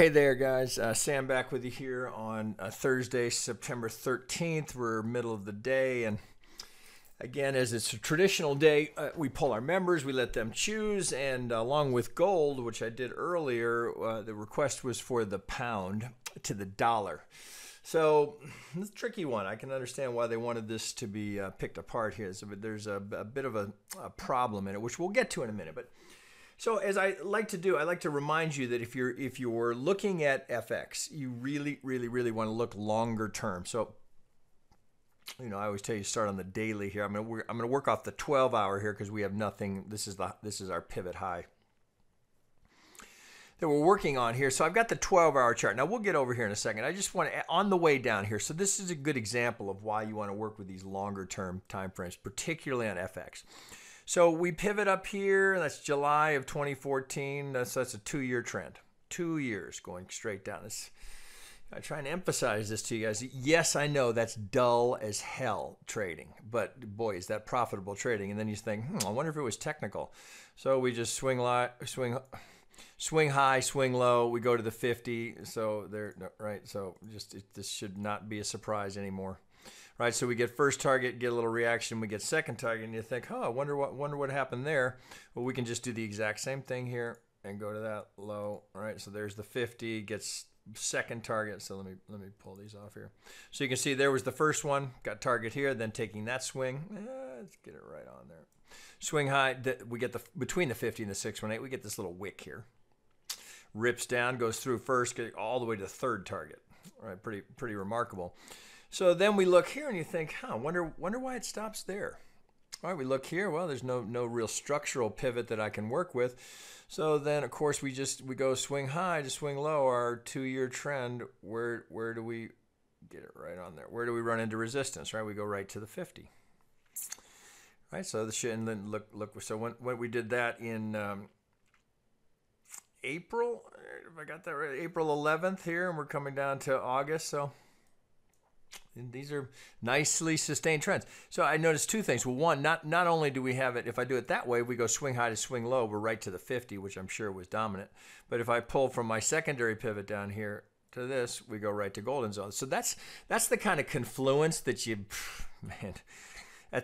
Hey there, guys. Sam back with you here on Thursday, September 13th. We're middle of the day, and again, as it's a traditional day, we pull our members, we let them choose, and along with gold, which I did earlier, the request was for the pound to the dollar. So it's a tricky one. I can understand why they wanted this to be picked apart here. So, but there's a bit of a problem in it, which we'll get to in a minute. But so as I like to do, I like to remind you that if you're looking at FX, you really want to look longer term. So, you know, I always tell you start on the daily here. I'm gonna work off the 12-hour here because we have nothing. This is our pivot high that we're working on here. So I've got the 12-hour chart. Now we'll get over here in a second. I just want to, on the way down here. So this is a good example of why you want to work with these longer term time frames, particularly on FX. So we pivot up here, that's July of 2014. That's a 2-year trend. 2 years going straight down. I try and emphasize this to you guys. Yes, I know that's dull as hell trading, but boy, is that profitable trading. And then you think, I wonder if it was technical. So we just swing high, swing low. We go to the 50. So there, right? So this should not be a surprise anymore. Right, so we get first target, get a little reaction, we get second target, and you think, I wonder what happened there. Well, we can just do the exact same thing here and go to that low. All right, so there's the 50, gets second target. So let me pull these off here. So you can see there was the first one, got target here, then taking that swing. Let's get it right on there. Swing high, we get between the 50 and the 618, we get this little wick here. Rips down, goes through first, get all the way to the third target. All right, pretty remarkable. So then we look here and you think, wonder why it stops there. All right, we look here. Well, there's no real structural pivot that I can work with. So then, of course, we go swing high to swing low. Our 2-year trend. Where do we get it right on there? Where do we run into resistance? Right, we go right to the 50. Right, so and then look. So when we did that in April, if I got that right, April 11th here, and we're coming down to August. So. And these are nicely sustained trends. So I noticed two things. Well, one, not only do we have it, if I do it that way, we go swing high to swing low, we're right to the 50, which I'm sure was dominant. But if I pull from my secondary pivot down here to this, we go right to golden zone. So that's the kind of confluence that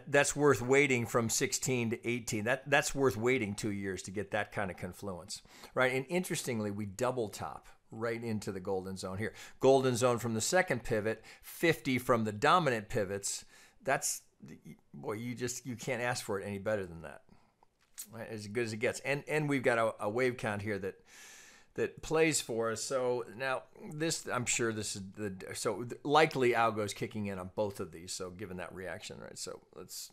that's worth waiting from 16 to 18. That's worth waiting 2 years to get that kind of confluence, right? And interestingly, we double top right into the golden zone here. Golden zone from the second pivot, 50 from the dominant pivots. That's, boy, you can't ask for it any better than that. Right? As good as it gets. And we've got a wave count here that plays for us. So now this, I'm sure this is so likely Algo's kicking in on both of these. So given that reaction, right? So let's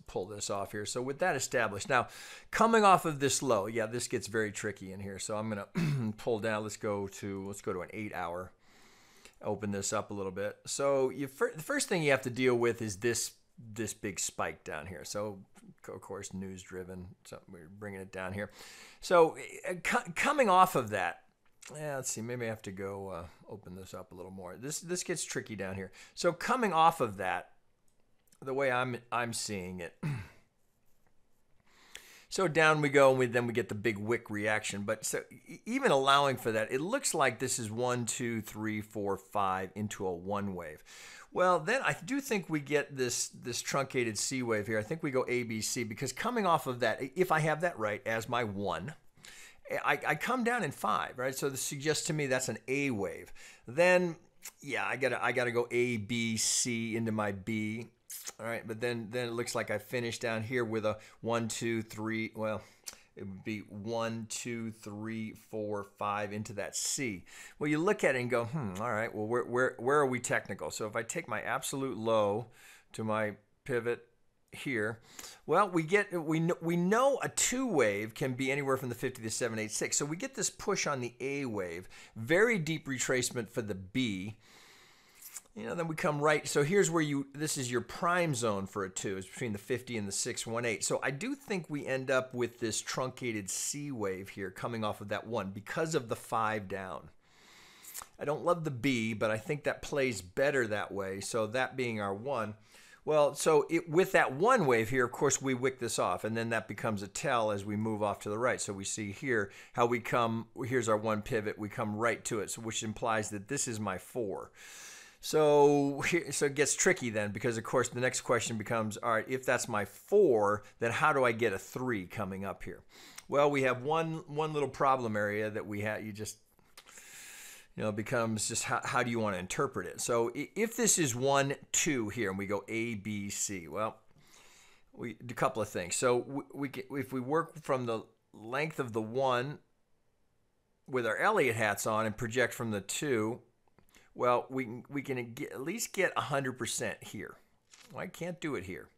pull this off here. So with that established, now coming off of this low, yeah, this gets very tricky in here. So I'm gonna pull down. Let's go to an 8-hour. Open this up a little bit. So the first thing you have to deal with is this big spike down here. So of course, news driven. So we're bringing it down here. So coming off of that, let's see, maybe I have to go open this up a little more. This gets tricky down here. So coming off of that, the way I'm seeing it, so down we go, and then we get the big wick reaction. But so even allowing for that, it looks like this is 1, 2, 3, 4, 5 into a one wave. Well, then I do think we get this truncated C wave here. I think we go ABC, because coming off of that, if I have that right as my 1, I come down in 5, right? So this suggests to me that's an A wave. Then, yeah, I gotta go A, B, C into my B. All right, but then it looks like I finished down here with a 1, 2, 3. Well, it would be 1, 2, 3, 4, 5 into that C. Well, you look at it and go, all right, well, where are we technical? So if I take my absolute low to my pivot here, well, we know a 2 wave can be anywhere from the 50 to 786. So we get this push on the A wave, very deep retracement for the B. You know, then we come right. So here's where this is your prime zone for a 2. It's between the 50 and the 618. So I do think we end up with this truncated C wave here coming off of that 1 because of the 5 down. I don't love the B, but I think that plays better that way. So that being our 1, Well, so with that one wave here, of course, we wick this off, and then that becomes a tell as we move off to the right. So we see here how we come, here's our one pivot, we come right to it, so which implies that this is my 4. So it gets tricky then, because of course the next question becomes, all right, if that's my 4, then how do I get a 3 coming up here? Well, we have one little problem area that we have, it becomes just how do you want to interpret it? So if this is 1, 2 here, and we go A, B, C, well, we do a couple of things. So if we work from the length of the 1 with our Elliott hats on and project from the 2, well, we can at least get 100% here. Well, I can't do it here.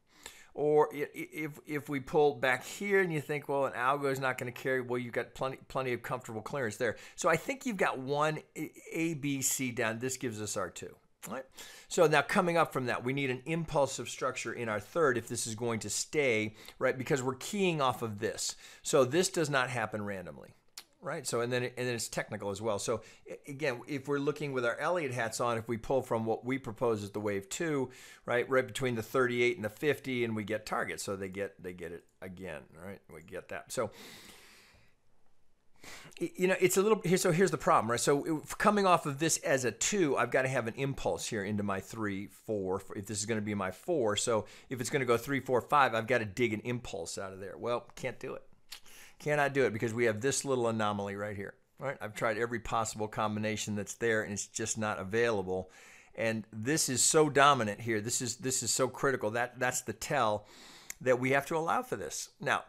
Or if we pull back here and you think, well, an algo is not going to carry, well, you've got plenty of comfortable clearance there. So I think you've got 1 A, B, C down. This gives us our 2. All right? So now coming up from that, we need an impulsive structure in our third if this is going to stay, right? Because we're keying off of this. So this does not happen randomly. Right. So and then it's technical as well. So again, if we're looking with our Elliott hats on, if we pull from what we propose as the wave 2, right between the 38 and the 50, and we get target, so they get it again. Right, we get that. So it's a little here. So here's the problem, right? So coming off of this as a 2, I've got to have an impulse here into my 3, 4. If this is going to be my 4, so if it's going to go 3, 4, 5, I've got to dig an impulse out of there. Well, can't do it. Cannot do it because we have this little anomaly right here. Right? I've tried every possible combination that's there, and it's just not available. And this is so dominant here. This is so critical. That's the tell that we have to allow for this. Now,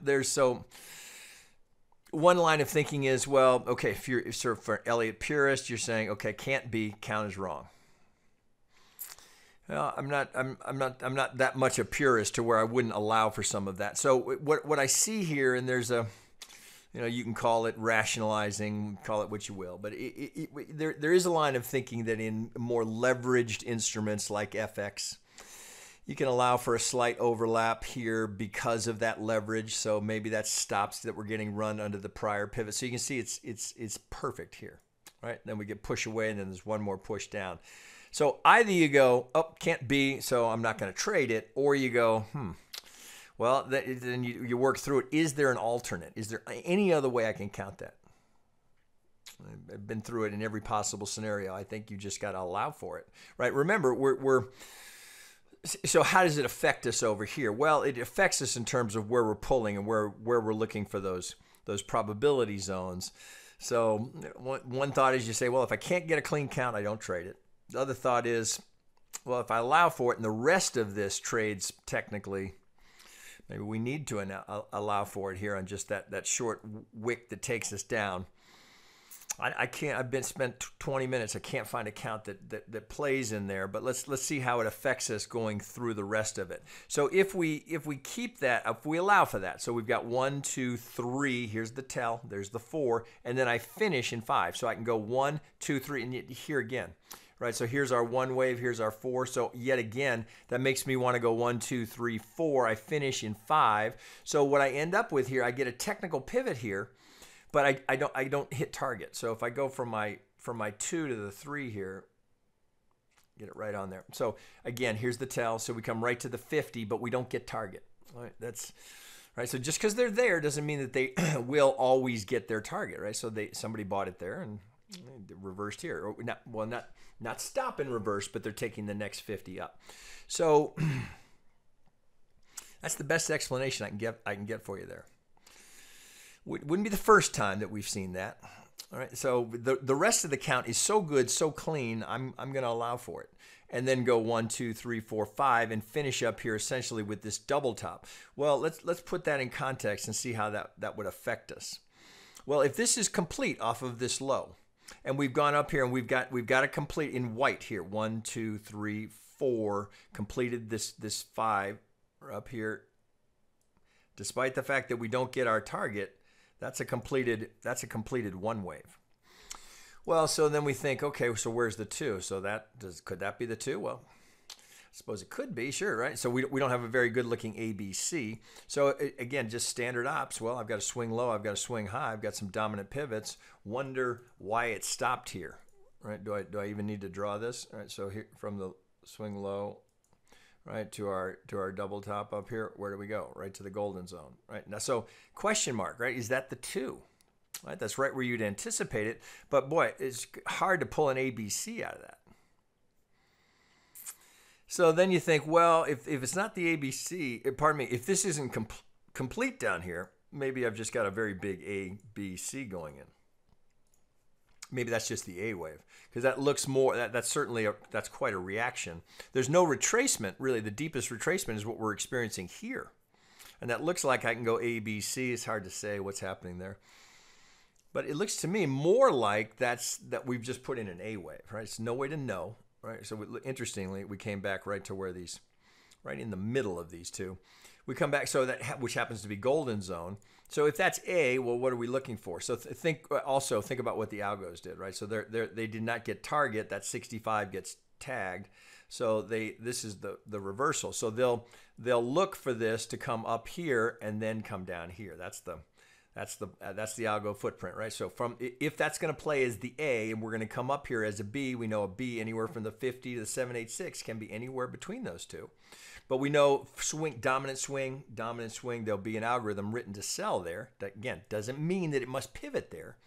one line of thinking is, well, okay, if you're sort of for an Elliott purist, you're saying, okay, can't be, count is wrong. Well, I'm not that much a purist to where I wouldn't allow for some of that. So what I see here, and there's a, you can call it rationalizing, call it what you will, but there is a line of thinking that in more leveraged instruments like FX, you can allow for a slight overlap here because of that leverage. So maybe that stops that we're getting run under the prior pivot. So you can see it's perfect here, right? Then we get push away, and then there's one more push down. So either you go, oh, can't be, so I'm not going to trade it, or you go, well, then you work through it. Is there an alternate? Is there any other way I can count that? I've been through it in every possible scenario. I think you just got to allow for it, right? Remember, so how does it affect us over here? Well, it affects us in terms of where we're pulling and where we're looking for those probability zones. So one thought is you say, well, if I can't get a clean count, I don't trade it. The other thought is, well, if I allow for it and the rest of this trades technically, maybe we need to allow for it here on just that short wick that takes us down. I can't. I've spent 20 minutes. I can't find a count that plays in there. But let's see how it affects us going through the rest of it. So if we keep that, if we allow for that, so we've got 1, 2, 3. Here's the tell. There's the 4, and then I finish in 5. So I can go 1, 2, 3, and here again. Right, so here's our 1 wave, here's our 4. So yet again, that makes me want to go 1, 2, 3, 4. I finish in 5. So what I end up with here, I get a technical pivot here, but I don't hit target. So if I go from my 2 to the 3 here, get it right on there. So again, here's the tell. So we come right to the 50, but we don't get target. All right, that's right. So just because they're there doesn't mean that they will always get their target, right? So somebody bought it there and reversed here, or not stop and reverse, but they're taking the next 50 up. So that's the best explanation I can get for you there. Wouldn't be the first time that we've seen that. All right, so the rest of the count is so good, so clean, I'm going to allow for it. And then go 1, 2, 3, 4, 5 and finish up here essentially with this double top. Well, let's put that in context and see how that would affect us. Well, if this is complete off of this low, and we've gone up here and we've got it complete in white here. 1, 2, 3, 4, completed this 5 up here. Despite the fact that we don't get our target, that's a completed 1 wave. Well, so then we think, okay, so where's the 2? So could that be the 2? Well, I suppose it could be, sure, right? So we don't have a very good looking ABC. So again, just standard ops. Well, I've got a swing low, I've got a swing high, I've got some dominant pivots. Wonder why it stopped here, right? Do I even need to draw this? All right, so here from the swing low, right, to our double top up here. Where do we go? Right to the golden zone, right? Now, so question mark, right? Is that the 2? Right, that's right where you'd anticipate it. But boy, it's hard to pull an ABC out of that. So then you think, well, if it's not the ABC, pardon me, if this isn't complete down here, maybe I've just got a very big ABC going in. Maybe that's just the A wave, because that looks more, that's certainly, that's quite a reaction. There's no retracement, really. The deepest retracement is what we're experiencing here. And that looks like I can go A, B, C. It's hard to say what's happening there. But it looks to me more like that we've just put in an A wave, right? It's no way to know, right? So interestingly, we came back right to where these, right in the middle of these two. We come back, so that, which happens to be golden zone. So if that's A, well, what are we looking for? So think about what the algos did, right? So they did not get target. That 65 gets tagged. So this is the reversal. So they'll look for this to come up here and then come down here. That's the algo footprint, right? So if that's going to play as the A and we're going to come up here as a B, we know a B anywhere from the 50 to the 786 can be anywhere between those two. But we know dominant swing, there'll be an algorithm written to sell there. That, again, doesn't mean that it must pivot there,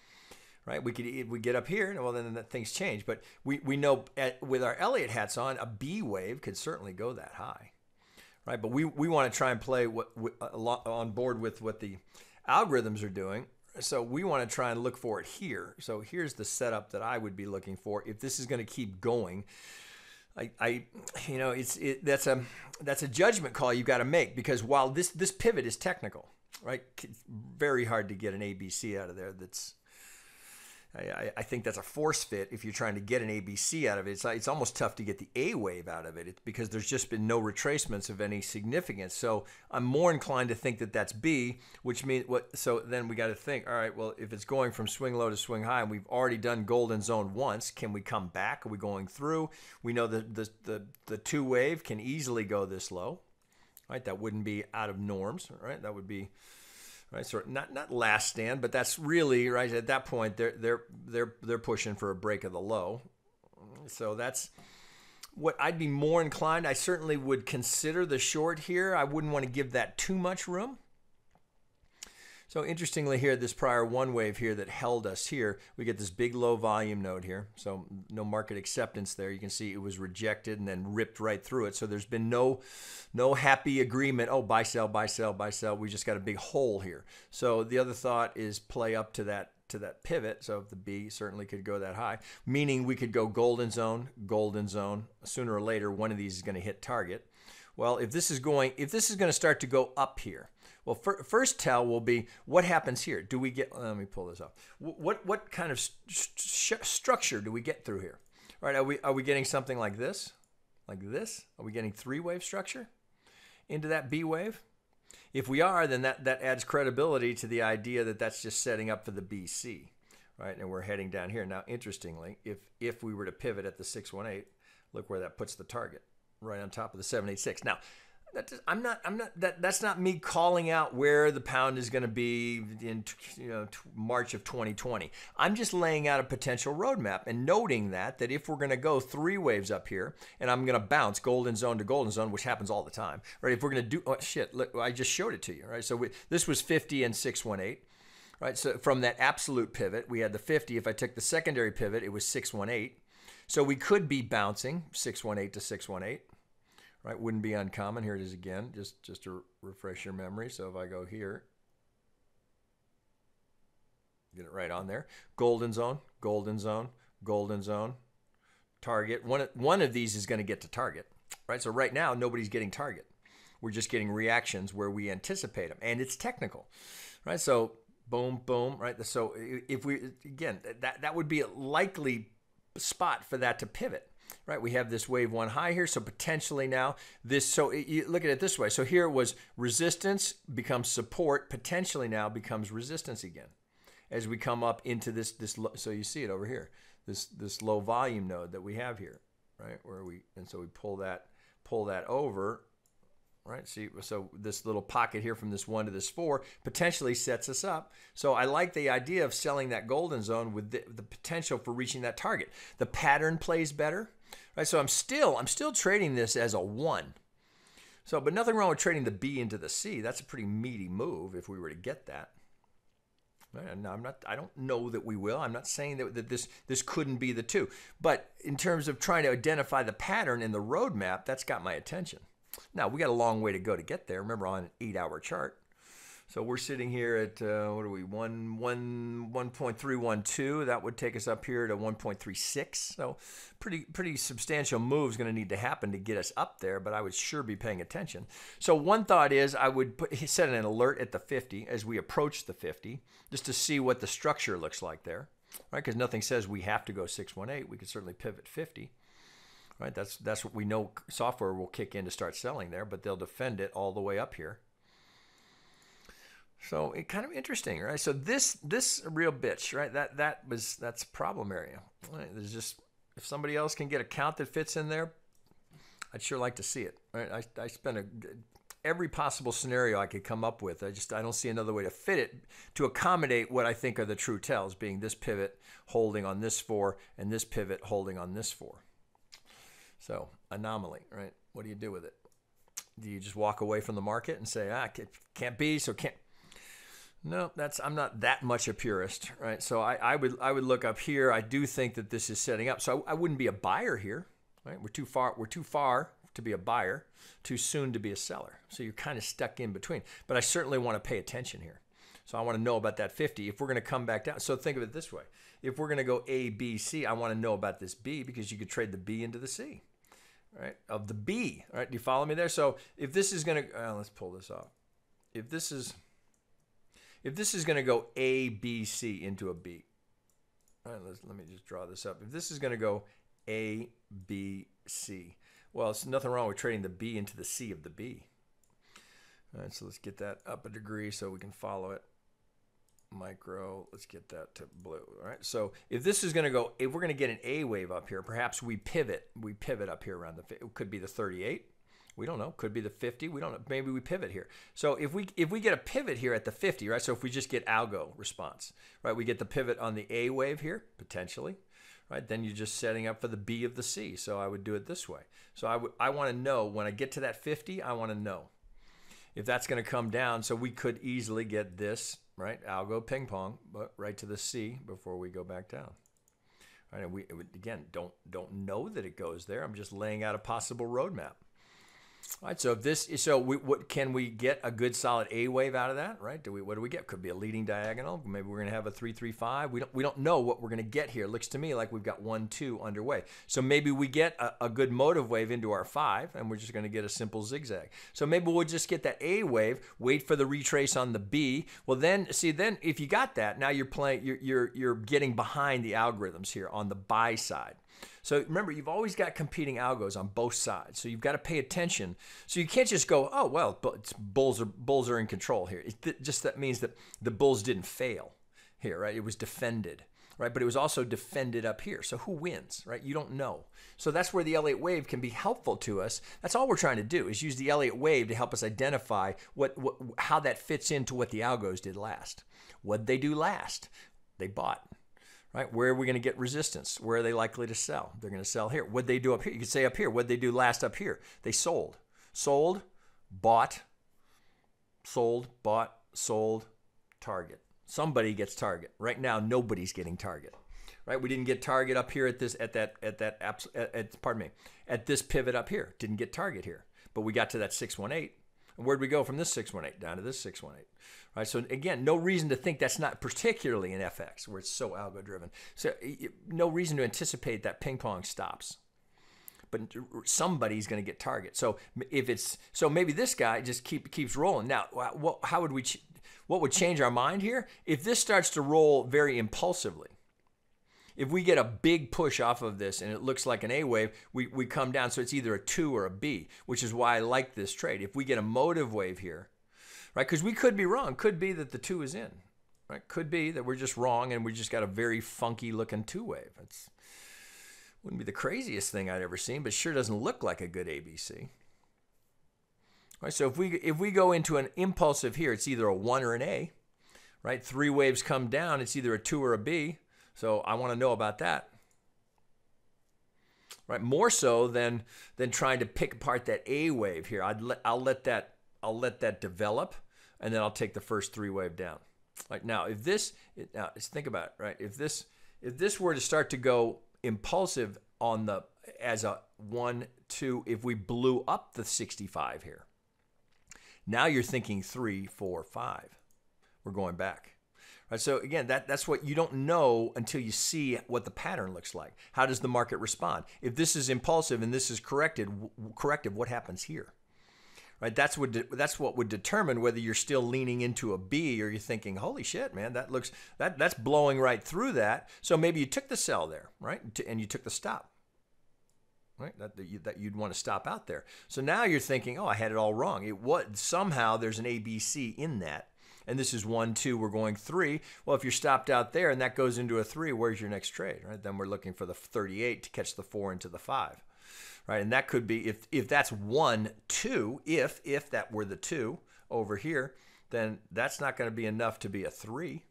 right? We get up here, and well, then things change. But we know with our Elliott hats on, a B wave could certainly go that high, right? But we want to try and play on board with what the algorithms are doing. So we want to try and look for it here. So here's the setup that I would be looking for if this is going to keep going. That's a judgment call you've got to make, because while this pivot is technical, right? It's very hard to get an ABC out of there. I think that's a force fit if you're trying to get an ABC out of it. It's almost tough to get the A wave out of it because there's just been no retracements of any significance. So I'm more inclined to think that that's B, which means what? So then we got to think, all right, well, if it's going from swing low to swing high, and we've already done golden zone once, can we come back? Are we going through? We know the 2 wave can easily go this low, right? That wouldn't be out of norms, right? That would be. Right, so not last stand, but that's really right at that point. They're pushing for a break of the low, so that's what I'd be more inclined. I certainly would consider the short here. I wouldn't want to give that too much room. So interestingly here, this prior 1 wave here that held us here, we get this big low volume node here. So no market acceptance there. You can see it was rejected and then ripped right through it. So there's been no happy agreement. Oh, buy, sell, buy, sell, buy, sell. We just got a big hole here. So the other thought is play up to that pivot. So the B certainly could go that high, meaning we could go golden zone, golden zone. Sooner or later, one of these is going to hit target. Well, if this is going to start to go up here, well, first tell will be what happens here. Do we get? Let me pull this off. What kind of structure do we get through here? All right, are we getting something like this? Like this? Are we getting 3-wave structure into that B wave? If we are, then that adds credibility to the idea that that's just setting up for the BC, right? And we're heading down here. Now, interestingly, if we were to pivot at the 618, look where that puts the target, right on top of the 786. Now, that's not me calling out where the pound is going to be in March of 2020. I'm just laying out a potential roadmap and noting that if we're going to go 3 waves up here and I'm going to bounce golden zone to golden zone, which happens all the time, right? If we're going to do, oh shit, look, I just showed it to you, right? So this was 50 and 618, right? So from that absolute pivot, we had the 50. If I took the secondary pivot, it was 618. So we could be bouncing 618 to 618. Right, wouldn't be uncommon. Here it is again, just to refresh your memory. So if I go here, get it right on there. Golden zone, golden zone, golden zone, target. One of these is going to get to target, right? So right now, nobody's getting target. We're just getting reactions where we anticipate them, and it's technical, right? So boom, boom, right? So if we, again, that would be a likely spot for that to pivot. Right, we have this wave 1 high here, so potentially now this, so you look at it this way. So here it was resistance becomes support, potentially now becomes resistance again. As we come up into this, so you see it over here, this low volume node that we have here, right? And so we pull that over, right? See, so this little pocket here from this 1 to this 4 potentially sets us up. So I like the idea of selling that golden zone with the potential for reaching that target. The pattern plays better. Right, so I'm still trading this as a 1, So, but nothing wrong with trading the B into the C. That's a pretty meaty move if we were to get that. No, I don't know that we will. I'm not saying that this couldn't be the two. But in terms of trying to identify the pattern in the roadmap, that's got my attention. Now, we got a long way to go to get there. Remember, on an 8-hour chart. So we're sitting here at, what are we, 1.312. That would take us up here to 1.36. So pretty substantial moves going to need to happen to get us up there, but I would sure be paying attention. So one thought is I would set an alert at the 50 as we approach the 50, just to see what the structure looks like there, right? Because nothing says we have to go 618. We could certainly pivot 50. Right? That's what we know software will kick in to start selling there, but they'll defend it all the way up here. So it kind of interesting, right? So this real bitch, right? That's a problem area. Right? There's just, if somebody else can get a count that fits in there, I'd sure like to see it. Right? I spent every possible scenario I could come up with. I don't see another way to fit it to accommodate what I think are the true tells, being this pivot holding on this 4 and this pivot holding on this 4. So anomaly, right? What do you do with it? Do you just walk away from the market and say, it can't be, so can't? No, I'm not that much a purist, right? So I would look up here. I do think that this is setting up. So I wouldn't be a buyer here, right? We're too far to be a buyer, too soon to be a seller. So you're kind of stuck in between. But I certainly want to pay attention here. So I want to know about that 50. If we're going to come back down, so think of it this way. If we're going to go A, B, C, I want to know about this B because you could trade the B into the C, right? Of the B, all right? Do you follow me there? So if this is going to, let's pull this off. If this is going to go A, B, C into a B, all right, let me just draw this up. If this is going to go A, B, C, well, it's nothing wrong with trading the B into the C of the B. All right, so let's get that up a degree so we can follow it. Micro, let's get that to blue. All right, so if this is going to go, if we're going to get an A wave up here, perhaps we pivot up here around it could be the 38. We don't know. Could be the 50. We don't know. Maybe we pivot here. So if we get a pivot here at the 50, right? So if we just get algo response, right? We get the pivot on the A wave here, potentially, right? Then you're just setting up for the B of the C. So I would do it this way. So I want to know when I get to that 50, I want to know if that's going to come down. So we could easily get this, right? Algo ping pong, but right to the C before we go back down. Right? And we, again, don't know that it goes there. I'm just laying out a possible roadmap. All right, so what can we get a good solid A wave out of that, right? What do we get? Could be a leading diagonal. Maybe we're going to have a 335. We don't know what we're going to get here. It looks to me like we've got 1, 2 underway. So maybe we get a good motive wave into our 5, and we're just going to get a simple zigzag. So maybe we'll just get that A wave, wait for the retrace on the B. Well, then if you got that, now you're getting behind the algorithms here on the buy side. So remember, you've always got competing algos on both sides. So you've got to pay attention. So you can't just go, oh, well, bulls are in control here. That means that the bulls didn't fail here, right? It was defended, right? But it was also defended up here. So who wins, right? You don't know. So that's where the Elliott Wave can be helpful to us. That's all we're trying to do is use the Elliott Wave to help us identify how that fits into what the algos did last. What did they do last? They bought. Right? Where are we going to get resistance? Where are they likely to sell? They're going to sell here. What did they do up here? You could say up here. What did they do last up here? They sold. Sold, bought, sold, bought, sold, target. Somebody gets target. Right now, nobody's getting target. Right? We didn't get target up here at this pivot up here. Didn't get target here. But we got to that 618. And where'd we go from this 618 down to this 618? Right, so again, no reason to think that's not particularly in FX where it's so algo driven. So no reason to anticipate that ping pong stops. But somebody's going to get target. So maybe this guy just keeps rolling. Now, what would change our mind here? If this starts to roll very impulsively. If we get a big push off of this and it looks like an A wave, we come down. So it's either a 2 or a B, which is why I like this trade. If we get a motive wave here, right? Because we could be wrong. Could be that the 2 is in, right? Could be that we're just wrong and we just got a very funky looking 2 wave. It's wouldn't be the craziest thing I'd ever seen, but sure doesn't look like a good ABC. Right? So if we go into an impulsive here, it's either a 1 or an A, right? 3 waves come down, it's either a 2 or a B. So I want to know about that. right? More so than trying to pick apart that A wave here. I'll let that develop, and then I'll take the first 3 wave down. Like now, now let's think about it, right? If this were to start to go impulsive as a 1, 2, if we blew up the 65 here, now you're thinking 3, 4, 5. We're going back. Right, so again, that's what you don't know until you see what the pattern looks like. How does the market respond? If this is impulsive and this is corrective, what happens here? Right, that's what would determine whether you're still leaning into a B or you're thinking, holy shit, man, that's blowing right through that. So maybe you took the sell there, right, and you took the stop. Right, that you'd want to stop out there. So now you're thinking, oh, I had it all wrong. Somehow there's an ABC in that. And this is 1, 2, we're going 3. Well, if you're stopped out there and that goes into a 3, where's your next trade, right? Then we're looking for the 38 to catch the 4 into the 5, right? And that could be, if that's 1, 2, if that were the 2 over here, then that's not going to be enough to be a 3.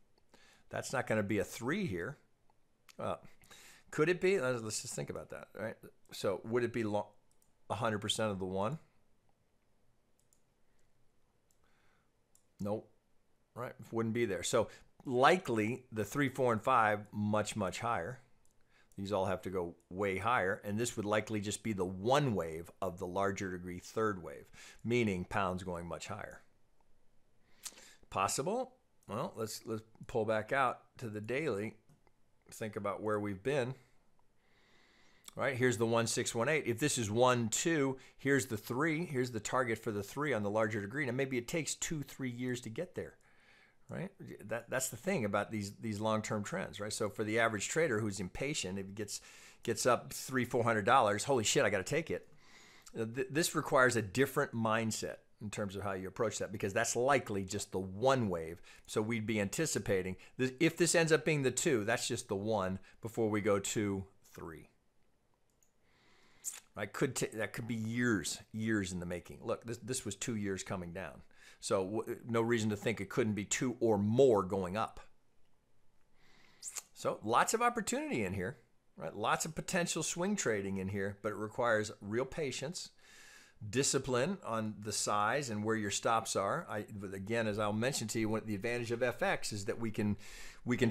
That's not going to be a 3 here. Could it be? Let's just think about that, right? So would it be 100% of the 1? Nope. Right, wouldn't be there. So likely the 3, 4, and 5 much, much higher. These all have to go way higher, and this would likely just be the 1 wave of the larger degree 3rd wave, meaning pounds going much higher. Possible? Well, let's pull back out to the daily. Think about where we've been. Right, here's the 1618. If this is 1, 2, here's the 3. Here's the target for the 3 on the larger degree. Now maybe it takes 2, 3 years to get there. Right, that's the thing about these long-term trends, right? So for the average trader who's impatient, if it gets up $300-400, holy shit, I got to take it. This requires a different mindset in terms of how you approach that, because that's likely just the 1 wave. So we'd be anticipating this, if this ends up being the 2, that's just the 1 before we go 2, 3. Right, that could be years in the making. Look, this was 2 years coming down. So no reason to think it couldn't be 2 or more going up. So lots of opportunity in here, right? Lots of potential swing trading in here, but it requires real patience, discipline on the size and where your stops are. Again, as I'll mention to you, the advantage of FX is that we can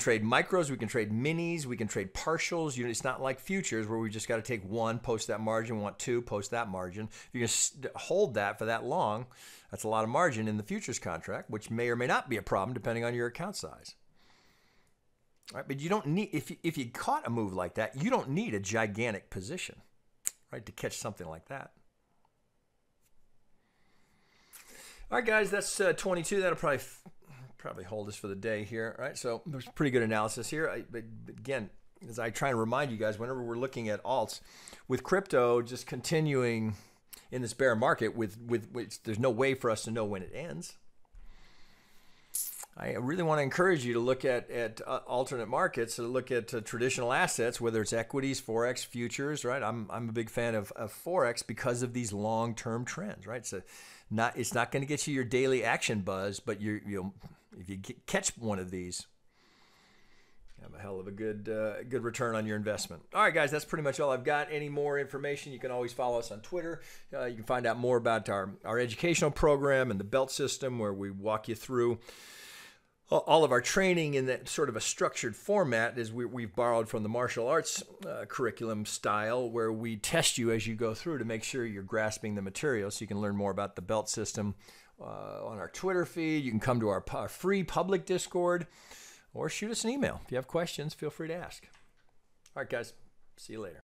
trade micros, we can trade minis, we can trade partials. It's not like futures where we just got to take 1, post that margin, want 2, post that margin. If you're going to hold that for that long, that's a lot of margin in the futures contract, which may or may not be a problem depending on your account size. All right, but you don't need, if you caught a move like that, you don't need a gigantic position, right, to catch something like that. All right, guys, that's 22. That'll probably hold us for the day here. All right, so there's pretty good analysis here. But again, as I try and remind you guys, whenever we're looking at alts, with crypto just continuing in this bear market, with which there's no way for us to know when it ends. I really want to encourage you to look at alternate markets, to look at traditional assets, whether it's equities, forex, futures. Right, I'm a big fan of forex because of these long-term trends. Right, so it's not going to get you your daily action buzz, but if you catch one of these, you have a hell of a good return on your investment. All right, guys, that's pretty much all I've got. Any more information, you can always follow us on Twitter. You can find out more about our educational program and the belt system, where we walk you through all of our training in that sort of a structured format. Is we've borrowed from the martial arts curriculum style, where we test you as you go through to make sure you're grasping the material. So you can learn more about the belt system on our Twitter feed. You can come to our free public Discord, or shoot us an email. If you have questions, feel free to ask. All right, guys, see you later.